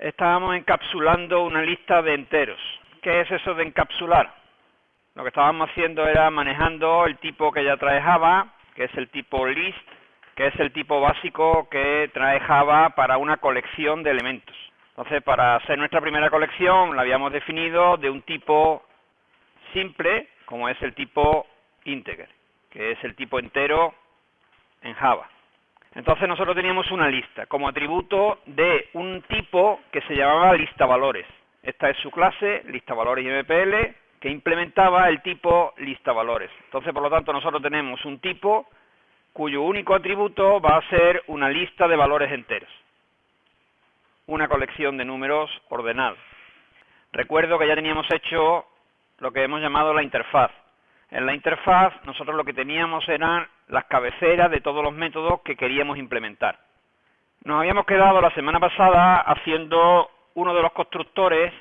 Estábamos encapsulando una lista de enteros. ¿Qué es eso de encapsular? Lo que estábamos haciendo era manejando el tipo que ya trae Java, que es el tipo list, que es el tipo básico que trae Java para una colección de elementos. Entonces, para hacer nuestra primera colección, la habíamos definido de un tipo simple, como es el tipo integer, que es el tipo entero en Java. Entonces nosotros teníamos una lista como atributo de un tipo que se llamaba listavalores. Esta es su clase, listavalores MPL, que implementaba el tipo listavalores. Entonces, por lo tanto, nosotros tenemos un tipo cuyo único atributo va a ser una lista de valores enteros, una colección de números ordenados. Recuerdo que ya teníamos hecho lo que hemos llamado la interfaz. En la interfaz nosotros lo que teníamos eran las cabeceras de todos los métodos que queríamos implementar. Nos habíamos quedado la semana pasada haciendo uno de los constructores,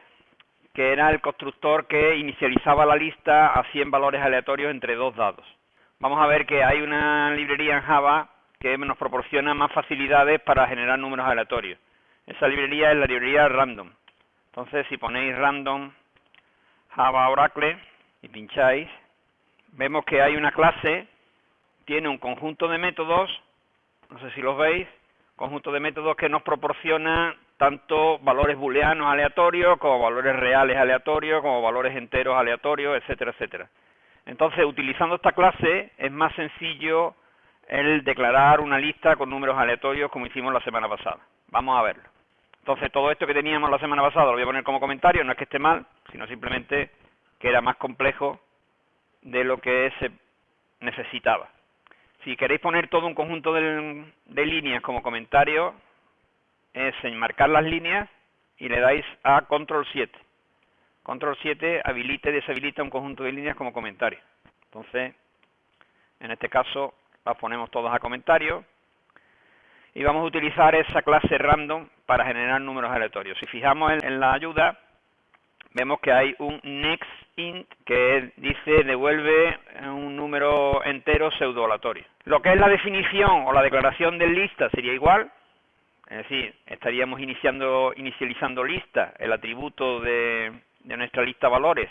que era el constructor que inicializaba la lista a 100 valores aleatorios entre dos dados. Vamos a ver que hay una librería en Java que nos proporciona más facilidades para generar números aleatorios. Esa librería es la librería random. Entonces, si ponéis random Java Oracle y pincháis, vemos que hay una clase, tiene un conjunto de métodos, no sé si los veis, conjunto de métodos que nos proporciona tanto valores booleanos aleatorios, como valores reales aleatorios, como valores enteros aleatorios, etcétera, etcétera. Entonces, utilizando esta clase, es más sencillo el declarar una lista con números aleatorios como hicimos la semana pasada. Vamos a verlo. Entonces, todo esto que teníamos la semana pasada lo voy a poner como comentario, no es que esté mal, sino simplemente que era más complejo de lo que se necesitaba. Si queréis poner todo un conjunto de líneas como comentario, es enmarcar las líneas y le dais a Control 7. Control 7 habilita y deshabilita un conjunto de líneas como comentario. Entonces, en este caso, las ponemos todas a comentario. Y vamos a utilizar esa clase random para generar números aleatorios. Si fijamos en la ayuda, vemos que hay un nextInt que dice devuelve un número entero pseudo-aleatorio. Lo que es la definición o la declaración de lista sería igual, es decir, estaríamos inicializando lista, el atributo de nuestra lista valores,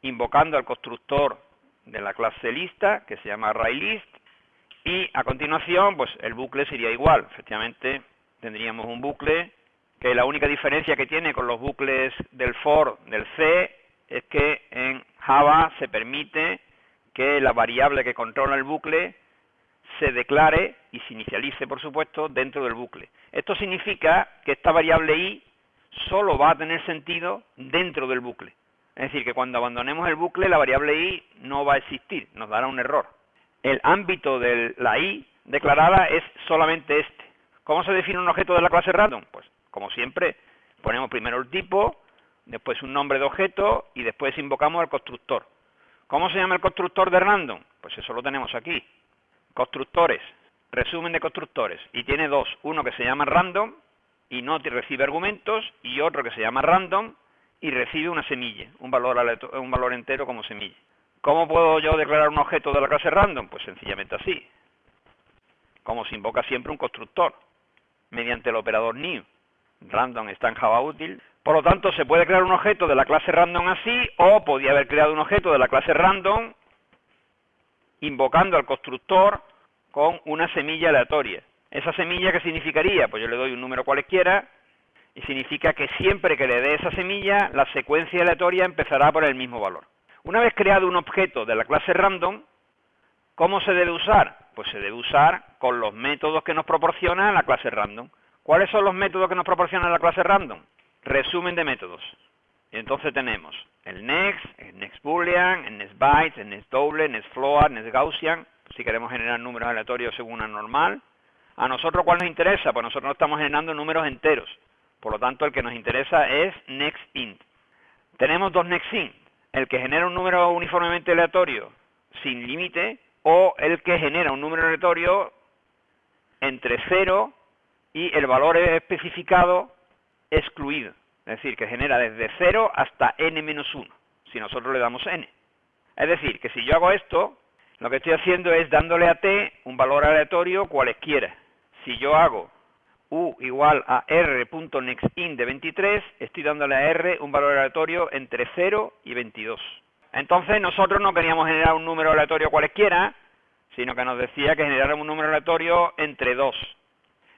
invocando al constructor de la clase lista, que se llama ArrayList, y a continuación, pues el bucle sería igual. Efectivamente, tendríamos un bucle que la única diferencia que tiene con los bucles del for del C es que en Java se permite que la variable que controla el bucle se declare y se inicialice, por supuesto, dentro del bucle. Esto significa que esta variable i solo va a tener sentido dentro del bucle. Es decir, que cuando abandonemos el bucle, la variable i no va a existir, nos dará un error. El ámbito de la i declarada es solamente este. ¿Cómo se define un objeto de la clase random? Pues, como siempre, ponemos primero el tipo, después un nombre de objeto y después invocamos al constructor. ¿Cómo se llama el constructor de random? Pues eso lo tenemos aquí. Constructores, resumen de constructores. Y tiene dos, uno que se llama random y no recibe argumentos, y otro que se llama random y recibe una semilla, un valor entero como semilla. ¿Cómo puedo yo declarar un objeto de la clase random? Pues sencillamente así. Como se invoca siempre un constructor, mediante el operador new. Random está en Java útil. Por lo tanto, se puede crear un objeto de la clase random así, o podía haber creado un objeto de la clase random invocando al constructor con una semilla aleatoria. ¿Esa semilla qué significaría? Pues yo le doy un número cualquiera y significa que siempre que le dé esa semilla, la secuencia aleatoria empezará por el mismo valor. Una vez creado un objeto de la clase random, ¿cómo se debe usar? Pues se debe usar con los métodos que nos proporciona la clase random. ¿Cuáles son los métodos que nos proporciona la clase random? Resumen de métodos. Y entonces tenemos el next, el next boolean, el next byte, el next double, el next float, el next gaussian, si queremos generar números aleatorios según una normal. ¿A nosotros cuál nos interesa? Pues nosotros estamos generando números enteros. Por lo tanto, el que nos interesa es nextInt. Tenemos dos nextInt, el que genera un número uniformemente aleatorio sin límite, o el que genera un número aleatorio entre 0 y el valor especificado excluido. Es decir, que genera desde 0 hasta n-1, si nosotros le damos n. Es decir, que si yo hago esto, lo que estoy haciendo es dándole a t un valor aleatorio cualesquiera. Si yo hago u igual a r.nextInt de 23, estoy dándole a r un valor aleatorio entre 0 y 22. Entonces nosotros no queríamos generar un número aleatorio cualesquiera, sino que nos decía que generáramos un número aleatorio entre 2.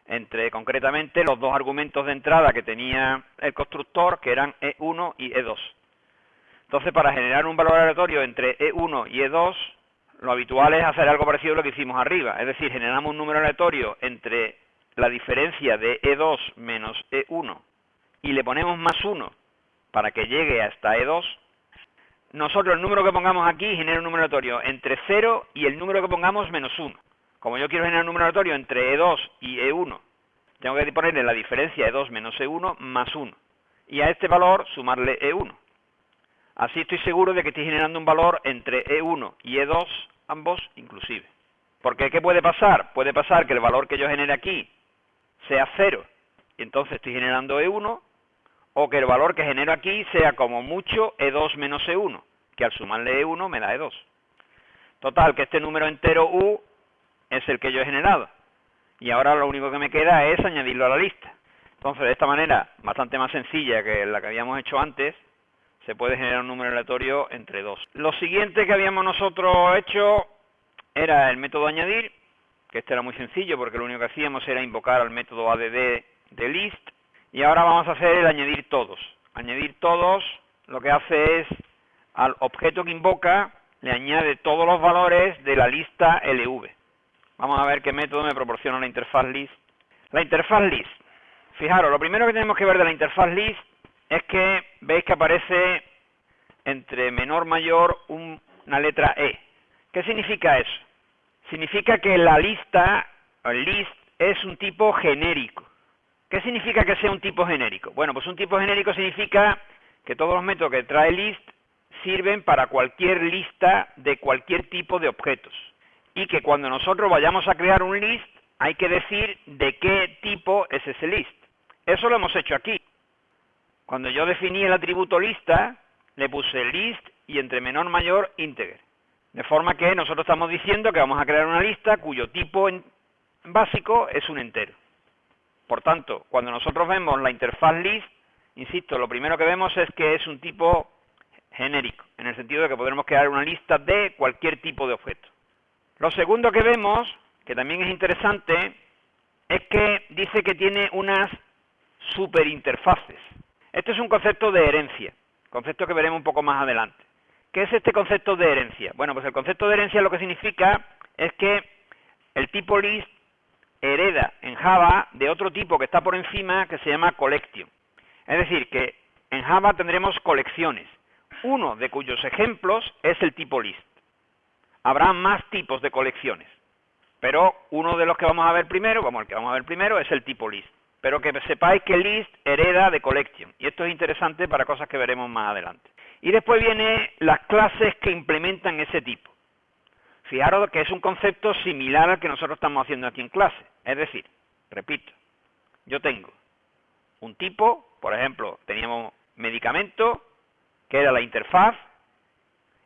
Entre concretamente los dos argumentos de entrada que tenía el constructor, que eran E1 y E2. Entonces, para generar un valor aleatorio entre E1 y E2, lo habitual es hacer algo parecido a lo que hicimos arriba. Es decir, generamos un número aleatorio entre la diferencia de E2 menos E1 y le ponemos más 1 para que llegue hasta E2. Nosotros el número que pongamos aquí genera un número aleatorio entre 0 y el número que pongamos menos 1. Como yo quiero generar un número aleatorio entre E2 y E1, tengo que ponerle la diferencia E2 menos E1 más 1. Y a este valor sumarle E1. Así estoy seguro de que estoy generando un valor entre E1 y E2, ambos inclusive. Porque ¿qué puede pasar? Puede pasar que el valor que yo genere aquí sea 0, y entonces estoy generando E1, o que el valor que genero aquí sea como mucho E2 menos E1, que al sumarle E1 me da E2. Total, que este número entero U es el que yo he generado. Y ahora lo único que me queda es añadirlo a la lista. Entonces, de esta manera, bastante más sencilla que la que habíamos hecho antes, se puede generar un número aleatorio entre 2. Lo siguiente que habíamos nosotros hecho era el método añadir, que este era muy sencillo porque lo único que hacíamos era invocar al método add de list. Y ahora vamos a hacer el añadir todos. Añadir todos lo que hace es al objeto que invoca le añade todos los valores de la lista LV. Vamos a ver qué método me proporciona la interfaz list. La interfaz list. Fijaros, lo primero que tenemos que ver de la interfaz list es que veis que aparece entre menor mayor una letra E. ¿Qué significa eso? Significa que la lista, o el list, es un tipo genérico. ¿Qué significa que sea un tipo genérico? Bueno, pues un tipo genérico significa que todos los métodos que trae list sirven para cualquier lista de cualquier tipo de objetos. Y que cuando nosotros vayamos a crear un list, hay que decir de qué tipo es ese list. Eso lo hemos hecho aquí. Cuando yo definí el atributo lista, le puse list y entre menor mayor integer. De forma que nosotros estamos diciendo que vamos a crear una lista cuyo tipo básico es un entero. Por tanto, cuando nosotros vemos la interfaz list, insisto, lo primero que vemos es que es un tipo genérico, en el sentido de que podremos crear una lista de cualquier tipo de objeto. Lo segundo que vemos, que también es interesante, es que dice que tiene unas superinterfaces. Este es un concepto de herencia, concepto que veremos un poco más adelante. ¿Qué es este concepto de herencia? Bueno, pues el concepto de herencia lo que significa es que el tipo list hereda en Java de otro tipo que está por encima que se llama collection. Es decir, que en Java tendremos colecciones, uno de cuyos ejemplos es el tipo list. Habrá más tipos de colecciones, pero uno de los que vamos a ver primero, es el tipo list. Pero que sepáis que list hereda de collection, y esto es interesante para cosas que veremos más adelante. Y después vienen las clases que implementan ese tipo. Fijaros que es un concepto similar al que nosotros estamos haciendo aquí en clase. Es decir, repito, yo tengo un tipo, por ejemplo, teníamos medicamento, que era la interfaz,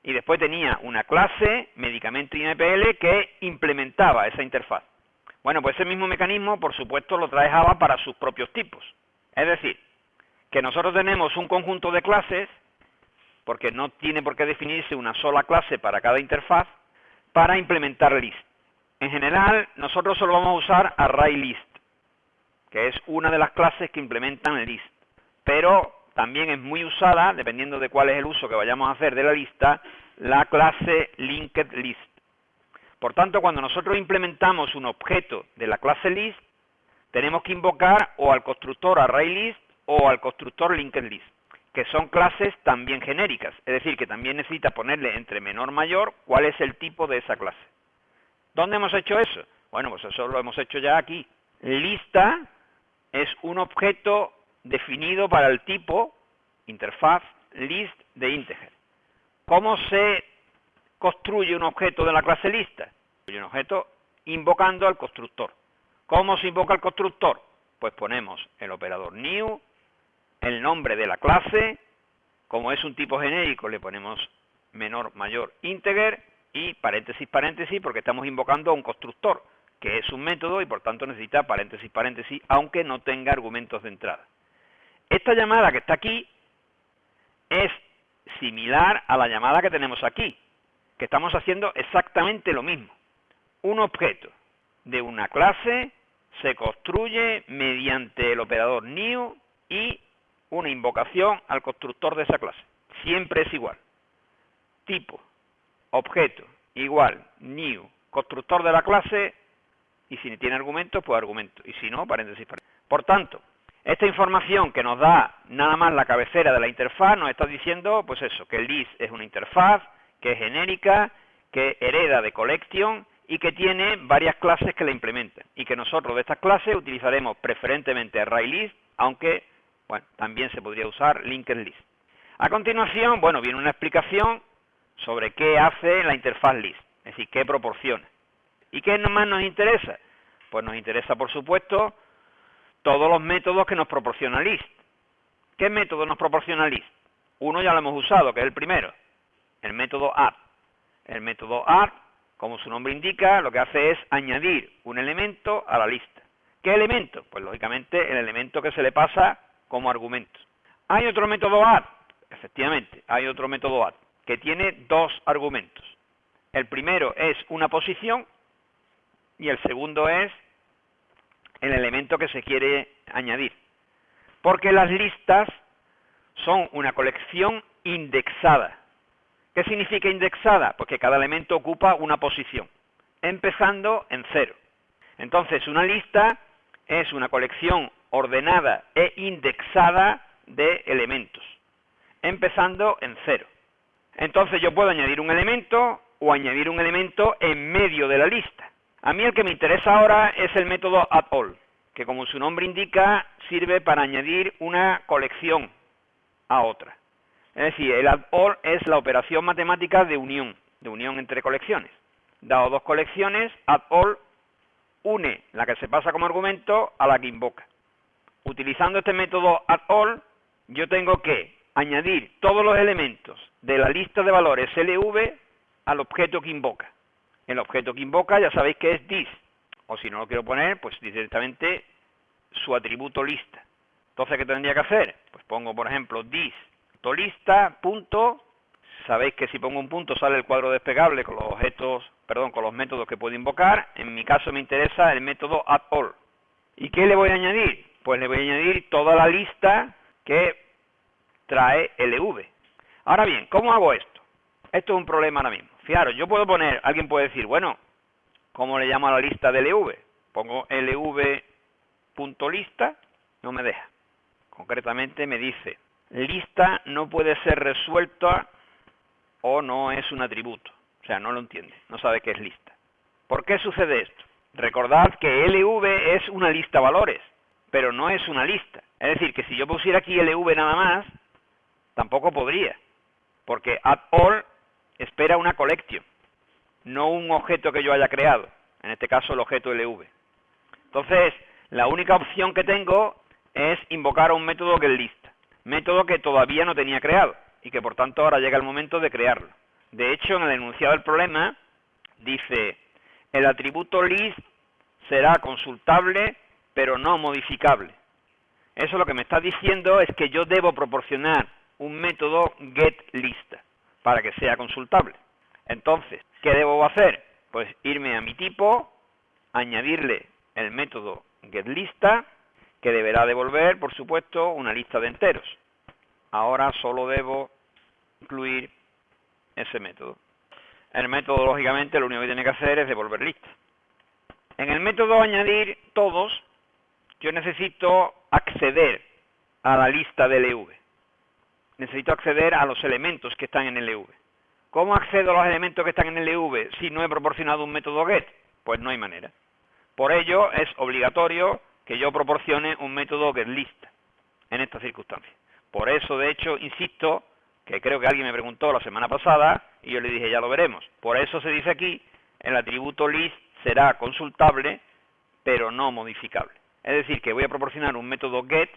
y después tenía una clase, medicamento INPL, que implementaba esa interfaz. Bueno, pues ese mismo mecanismo, por supuesto, lo trae Java para sus propios tipos. Es decir, que nosotros tenemos un conjunto de clases, porque no tiene por qué definirse una sola clase para cada interfaz, para implementar list. En general, nosotros solo vamos a usar ArrayList, que es una de las clases que implementan list. Pero también es muy usada, dependiendo de cuál es el uso que vayamos a hacer de la lista, la clase LinkedList. Por tanto, cuando nosotros implementamos un objeto de la clase list, tenemos que invocar o al constructor ArrayList o al constructor LinkedList, que son clases también genéricas, es decir, que también necesita ponerle entre menor mayor cuál es el tipo de esa clase. ¿Dónde hemos hecho eso? Bueno, pues eso lo hemos hecho ya aquí. Lista es un objeto definido para el tipo interfaz list de integer. ¿Cómo se construye un objeto de la clase lista? Un objeto invocando al constructor. ¿Cómo se invoca al constructor? Pues ponemos el operador new, el nombre de la clase, como es un tipo genérico le ponemos menor, mayor, integer y paréntesis, paréntesis porque estamos invocando a un constructor, que es un método y por tanto necesita paréntesis, paréntesis, aunque no tenga argumentos de entrada. Esta llamada que está aquí es similar a la llamada que tenemos aquí, que estamos haciendo exactamente lo mismo. Un objeto de una clase se construye mediante el operador new y una invocación al constructor de esa clase. Siempre es igual. Tipo, objeto, igual, new, constructor de la clase, y si tiene argumentos, pues argumento, y si no, paréntesis, paréntesis. Por tanto, esta información que nos da nada más la cabecera de la interfaz nos está diciendo, pues eso, que el list es una interfaz, que es genérica, que hereda de collection y que tiene varias clases que la implementan. Y que nosotros de estas clases utilizaremos preferentemente ArrayList, aunque, bueno, también se podría usar LinkedList. A continuación, bueno, viene una explicación sobre qué hace la interfaz list, es decir, qué proporciona. ¿Y qué más nos interesa? Pues nos interesa, por supuesto, todos los métodos que nos proporciona list. ¿Qué método nos proporciona list? Uno ya lo hemos usado, que es el primero, el método add. El método add, como su nombre indica, lo que hace es añadir un elemento a la lista. ¿Qué elemento? Pues lógicamente el elemento que se le pasa como argumento. ¿Hay otro método add? Efectivamente, hay otro método add, que tiene dos argumentos. El primero es una posición y el segundo es el elemento que se quiere añadir. Porque las listas son una colección indexada. ¿Qué significa indexada? Pues que cada elemento ocupa una posición, empezando en 0. Entonces, una lista es una colección ordenada e indexada de elementos, empezando en 0. Entonces, yo puedo añadir un elemento o añadir un elemento en medio de la lista. A mí el que me interesa ahora es el método addAll, que como su nombre indica, sirve para añadir una colección a otra. Es decir, el addAll es la operación matemática de unión entre colecciones. Dado dos colecciones, addAll une la que se pasa como argumento a la que invoca. Utilizando este método addAll, yo tengo que añadir todos los elementos de la lista de valores LV al objeto que invoca. El objeto que invoca ya sabéis que es this, o si no lo quiero poner, pues directamente su atributo lista. Entonces, ¿qué tendría que hacer? Pues pongo, por ejemplo, this, lista, punto. Sabéis que si pongo un punto sale el cuadro desplegable con los objetos, con los métodos que puedo invocar. En mi caso me interesa el método addAll. ¿Y qué le voy a añadir? Pues le voy a añadir toda la lista que trae LV. Ahora bien, ¿cómo hago esto? Esto es un problema ahora mismo. Fijaros, yo puedo poner, alguien puede decir, bueno, ¿cómo le llamo a la lista de LV? Pongo LV.lista, no me deja. Concretamente me dice, lista no puede ser resuelta o no es un atributo. O sea, no lo entiende, no sabe qué es lista. ¿Por qué sucede esto? Recordad que LV es una lista valores, pero no es una lista. Es decir, que si yo pusiera aquí LV nada más, tampoco podría, porque addAll espera una collection, no un objeto que yo haya creado, en este caso el objeto LV. Entonces, la única opción que tengo es invocar a un método getList, método que todavía no tenía creado y que por tanto ahora llega el momento de crearlo. De hecho, en el enunciado del problema dice, el atributo list será consultable pero no modificable. Eso lo que me está diciendo es que yo debo proporcionar un método getLista para que sea consultable. Entonces, ¿qué debo hacer? Pues irme a mi tipo, añadirle el método getLista, que deberá devolver, por supuesto, una lista de enteros. Ahora solo debo incluir ese método. El método, lógicamente, lo único que tiene que hacer es devolver lista. En el método añadir todos, yo necesito acceder a la lista de LV. Necesito acceder a los elementos que están en LV. ¿Cómo accedo a los elementos que están en LV si no he proporcionado un método get? Pues no hay manera. Por ello, es obligatorio que yo proporcione un método getLista en estas circunstancias. Por eso, de hecho, insisto, que creo que alguien me preguntó la semana pasada y yo le dije, ya lo veremos. Por eso se dice aquí, el atributo list será consultable, pero no modificable. Es decir, que voy a proporcionar un método get